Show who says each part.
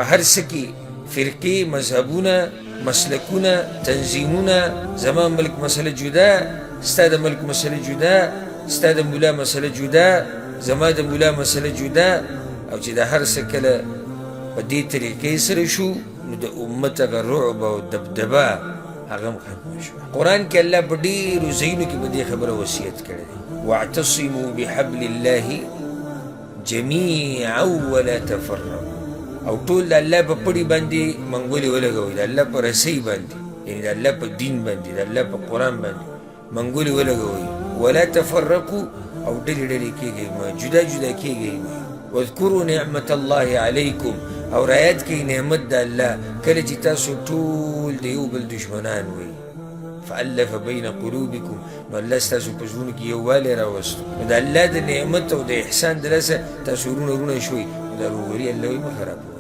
Speaker 1: په هر څه کې فرقې، مذهبونه، مسلکونه، تنظیمونه، زما ملک مسله جدا، ستا د ملک مسله جدا، ستا د مولا مسله جدا، زما د مولا مسله جدا. او چې دا هر څه کله په دې طریقې سره شو نو د امت هغه رعب او دبدبه هغه هم ختمه شوه. قرآن کې الله په ډېرو ځایونو کې په دې خبره وصیت کړی دی، واعتصموا بحبل الله جميعا ولا تفرقوا. او ټول د الله په پړي باندې منګولې ولګوئ، د الله په رسۍ باندې، یعنې د الله په دین باندې، د الله په قرآن باندې منګولې ولګوئ. ولا تفرقوا، او ډلې ډلې کېږئ مه، جدا جدا کېږئ مه. واذکروا نعمت الله علیکم، او رعایت کوئ نعمت د الله کله چې تاسو ټول د یو بل دشمنان وئ. فألف بین قلوبکم، نو الله ستاسو په زړونو کې یووالی راوستو. نو د الله د نعمت او د احسان د لاسه تاسو ورونه شوئ، نو دا وروري الله وایي مه خرابوئ.